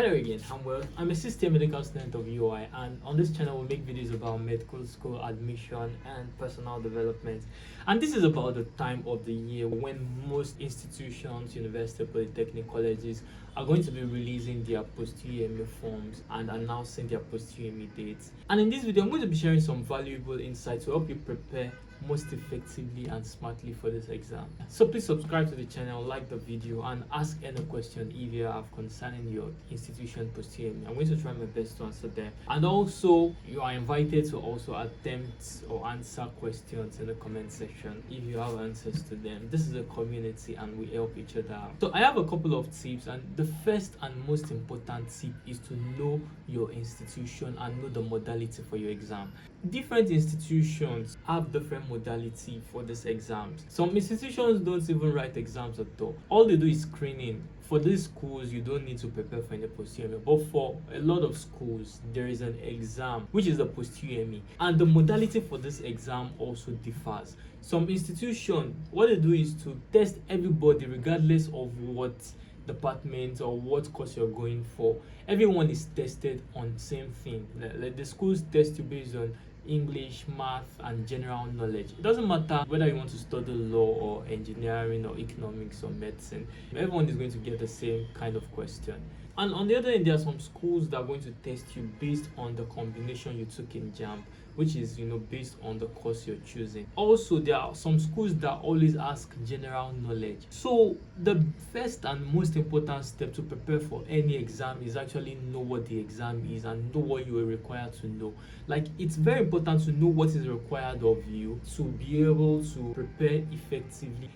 Hello again, I'm Will. I'm a system medical student of UI, and on this channel we make videos about medical school admission and personal development. And this is about the time of the year when most institutions, university, polytechnic colleges are going to be releasing their PostUTME forms and announcing their PostUTME dates. And in this video, I'm going to be sharing some valuable insights to help you prepare most effectively and smartly for this exam. So please subscribe to the channel, like the video, and ask any question if you have concerning your institution PostUTME. I'm going to try my best to answer them. And also, you are invited to also attempt or answer questions in the comment section if you have answers to them. This is a community and we help each other out. So I have a couple of tips, and the first and most important tip is to know your institution and know the modality for your exam. Different institutions have different modality for these exams. Some institutions don't even write exams at all they do is screening. For these schools, you don't need to prepare for any PostUTME, but for a lot of schools there is an exam which is the PostUTME, and the modality for this exam also differs. Some institutions, what they do is to test everybody regardless of what department or what course you're going for. Everyone is tested on the same thing. Like the schools test you based on English, math, and general knowledge. It doesn't matter whether you want to study law or engineering or economics or medicine. Everyone is going to get the same kind of question. And on the other hand, there are some schools that are going to test you based on the combination you took in JAMB, which is based on the course you're choosing. Also, there are some schools that always ask general knowledge. So the first and most important step to prepare for any exam is actually know what the exam is and know what you are required to know. Like, it's very important to know what is required of you to be able to prepare effectively.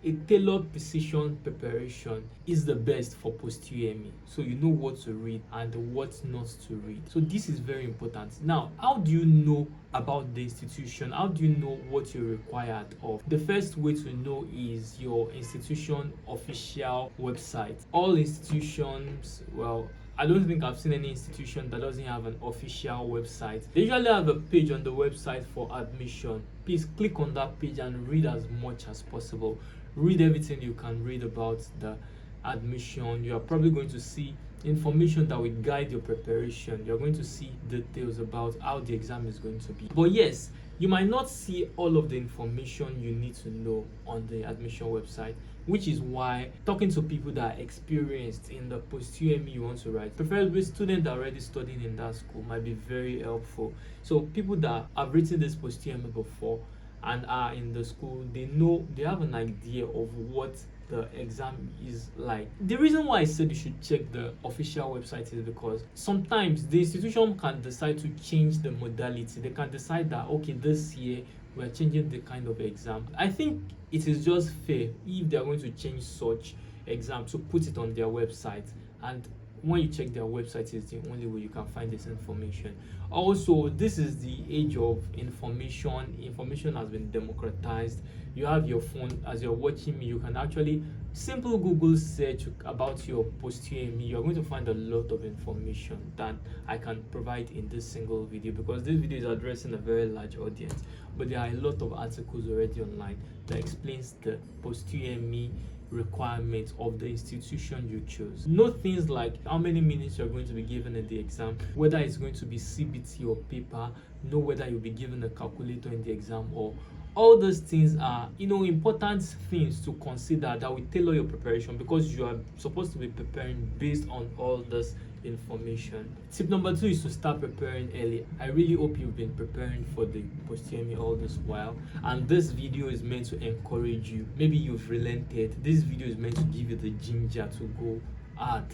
A tailored precision preparation is the best for PostUTME, so you know what to read and what not to read. So this is very important. Now, how do you know about the institution? How do you know what you're required of? The first way to know is your institution official website. All institutions, well, I don't think I've seen any institution that doesn't have an official website. They usually have a page on the website for admission. Please click on that page and read as much as possible. Read everything you can read about the admission. You are probably going to see information that will guide your preparation. You're going to see details about how the exam is going to be. But yes, you might not see all of the information you need to know on the admission website, which is why talking to people that are experienced in the PostUTME you want to write, preferably students that are already studying in that school, might be very helpful. So people that have written this PostUTME before and are in the school, they have an idea of what the exam is like. The reason why I said you should check the official website is because sometimes the institution can decide to change the modality. They can decide that, okay, this year we're changing the kind of exam. I think it is just fair if they're going to change such exam to put it on their website, and when you check their website is the only way you can find this information. Also, this is the age of information has been democratized. You have your phone. As you're watching me, you can actually simple Google search about your PostUTME. You're going to find a lot of information that I can provide in this single video, because this video is addressing a very large audience, but there are a lot of articles already online that explains the PostUTME requirements of the institution you choose. Know things like how many minutes you're going to be given in the exam, whether it's going to be CBT or paper, know whether you'll be given a calculator in the exam. Or all those things are important things to consider that will tailor your preparation, because you are supposed to be preparing based on all this information. Tip number 2 is to start preparing early. I really hope you've been preparing for the PostUTME all this while, and this video is meant to encourage you. Maybe you've relented. This video is meant to give you the ginger to go hard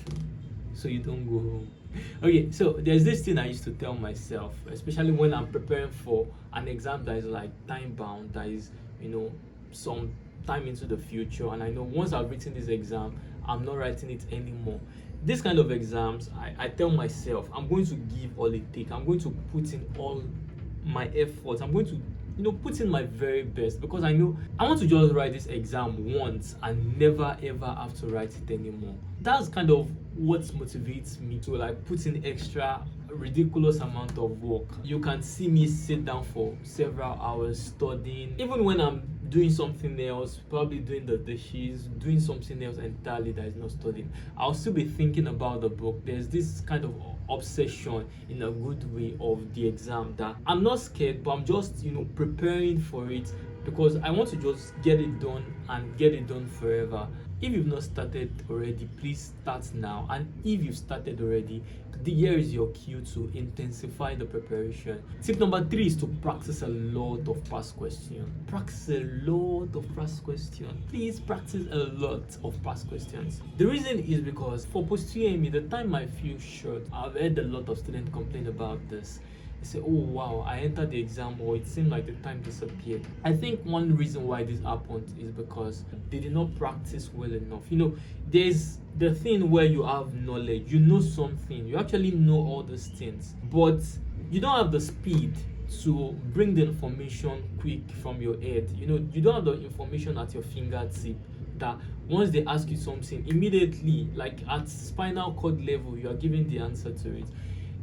so you don't go home. Okay, so there's this thing I used to tell myself, especially when I'm preparing for an exam that is like time bound, that is some time into the future, and I know once I've written this exam I'm not writing it anymore. This kind of exams, I tell myself I'm going to give all it takes. I'm going to put in all my efforts. I'm going to put in my very best, because I know I want to just write this exam once and never ever have to write it anymore. That's kind of what motivates me to put in extra ridiculous amount of work. You can see me sit down for several hours studying. Even when I'm doing something else, probably doing the dishes, doing something else entirely that is not studying, I'll still be thinking about the book. There's this kind of obsession in a good way of the exam that I'm not scared, but I'm just, preparing for it because I want to just get it done and get it done forever. If you've not started already, please start now. And if you've started already, here is your cue to intensify the preparation. Tip number 3 is to practice a lot of past questions. Practice a lot of past questions. Please practice a lot of past questions. The reason is because for PostUTME, the time might feel short. I've heard a lot of students complain about this. They say, oh wow, I entered the exam, or it seemed like the time disappeared. I think one reason why this happened is because they did not practice well enough. There's the thing where you have knowledge, you know something, you actually know all these things, but you don't have the speed to bring the information quick from your head. You don't have the information at your fingertip that once they ask you something, immediately, like at spinal cord level, you are giving the answer to it.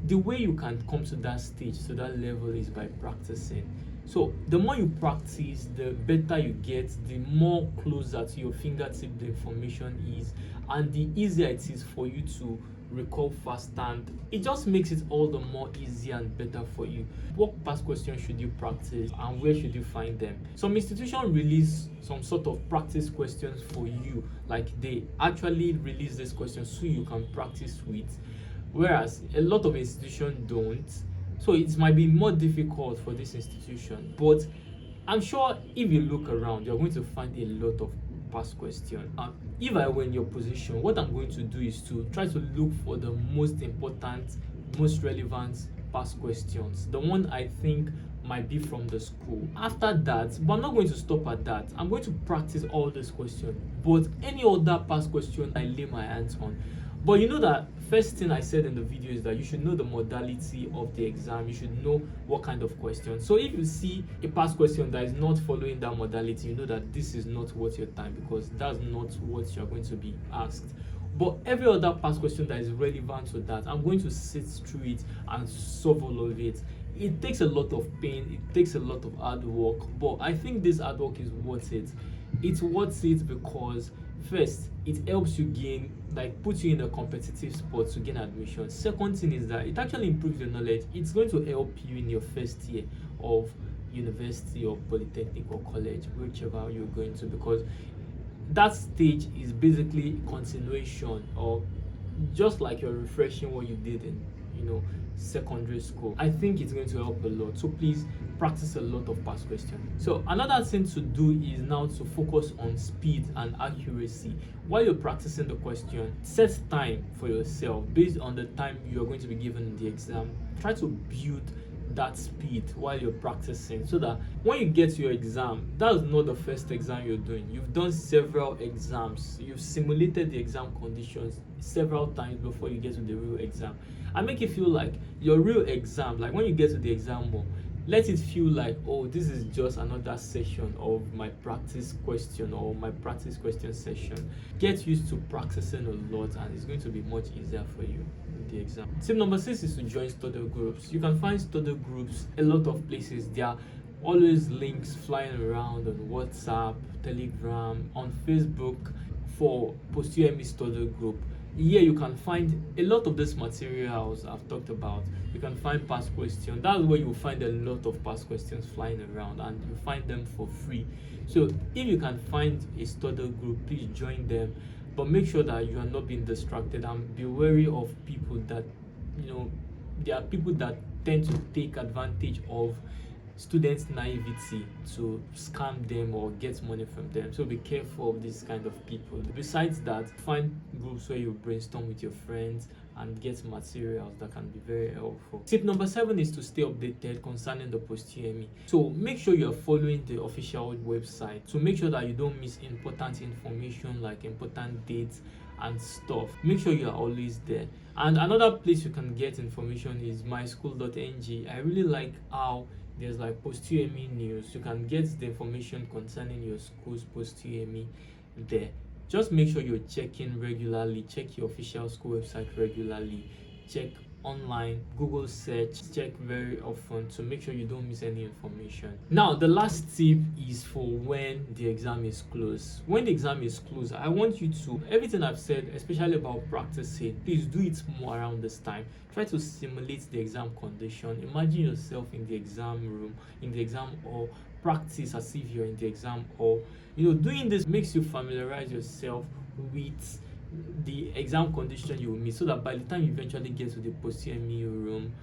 The way you can come to that stage, to that level, is by practicing. So the more you practice, the better you get, the more closer to your fingertip the information is, and the easier it is for you to recall fast, and it just makes it all the more easier and better for you. What past questions should you practice, and where should you find them? Some institutions release some sort of practice questions for you, like they actually release these questions so you can practice with, whereas a lot of institutions don't. So it might be more difficult for this institution, but I'm sure if you look around, you're going to find a lot of past questions. If I were in your position, what I'm going to do is to try to look for the most important, most relevant past questions, the one I think might be from the school. After that, but I'm not going to stop at that, I'm going to practice all these questions, but any other past question I lay my hands on. But that first thing I said in the video is that you should know the modality of the exam. You should know what kind of question. So if you see a past question that is not following that modality, you know that this is not worth your time, because that's not what you're going to be asked. But every other past question that is relevant to that, I'm going to sit through it and solve all of it. It takes a lot of pain, it takes a lot of hard work, but I think this hard work is worth it. It's worth it because first, it helps you gain, puts you in a competitive spot to gain admission. Second thing is that it actually improves your knowledge. It's going to help you in your first year of university or polytechnic or college, whichever you're going to, because that stage is basically continuation, or just like you're refreshing what you did in secondary school. I think it's going to help a lot. So please practice a lot of past questions. So another thing to do is now to focus on speed and accuracy. While you're practicing the question, set time for yourself based on the time you're going to be given in the exam. Try to build that speed while you're practicing, so that when you get to your exam, that's not the first exam you're doing. You've done several exams, you've simulated the exam conditions several times before you get to the real exam, and make it feel like your real exam. Like when you get to the exam hall, let it feel like, oh, this is just another session of my practice question or my practice question session. Get used to practicing a lot, and it's going to be much easier for you in the exam. Tip number 6 is to join study groups. You can find study groups a lot of places. There are always links flying around on WhatsApp, Telegram, on Facebook for PostUTME study group. Here you can find a lot of these materials I've talked about. You can find past questions. That's where you'll find a lot of past questions flying around, and you find them for free. So if you can find a study group, please join them. But make sure that you are not being distracted, and be wary of people that, there are people that tend to take advantage of students' naivety to scam them or get money from them. So be careful of this kind of people. Besides that, find groups where you brainstorm with your friends and get materials that can be very helpful. Tip number 7 is to stay updated concerning the PostUTME. So make sure you're following the official website to make sure that you don't miss important information like important dates and stuff. Make sure you are always there. And another place you can get information is myschool.ng. I really like how there's PostUTME news. You can get the information concerning your school's PostUTME there. Just make sure you're checking regularly. Check your official school website regularly check online, Google search, check very often to make sure you don't miss any information. Now, the last tip is for when the exam is close. When the exam is close, I want you to, everything I've said, especially about practicing, please do it more around this time. Try to simulate the exam condition. Imagine yourself in the exam room, in the exam hall. Practice as if you're in the exam hall. Doing this makes you familiarize yourself with the exam condition you will meet, so that by the time you eventually get to the PostUTME room,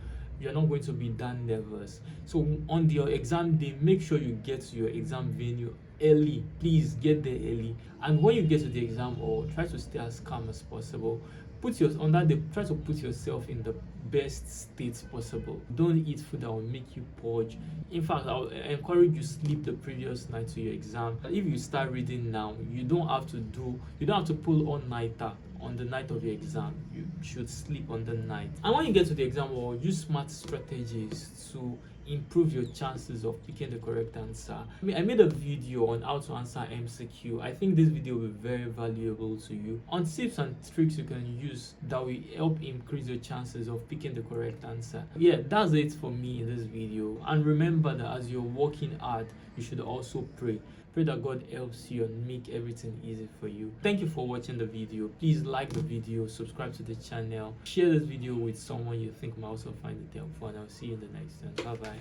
you're not going to be that nervous. So on your exam day, make sure you get to your exam venue early. Please get there early. And when you get to the exam hall, try to stay as calm as possible. Try to put yourself in the best state possible. Don't eat food that will make you purge. In fact, I'll encourage you sleep the previous night to your exam. If you start reading now, you don't have to pull all-nighter on the night of your exam. You should sleep on the night. And when you get to the exam hall, use smart strategies to improve your chances of picking the correct answer. I made a video on how to answer MCQ. I think this video will be very valuable to you on tips and tricks you can use that will help increase your chances of picking the correct answer. Yeah, that's it for me in this video. And remember that as you're working hard, you should also pray. Pray that God helps you and make everything easy for you. Thank you for watching the video. Please like the video, subscribe to the channel, share this video with someone you think might also find it helpful, and I'll see you in the next one. Bye bye.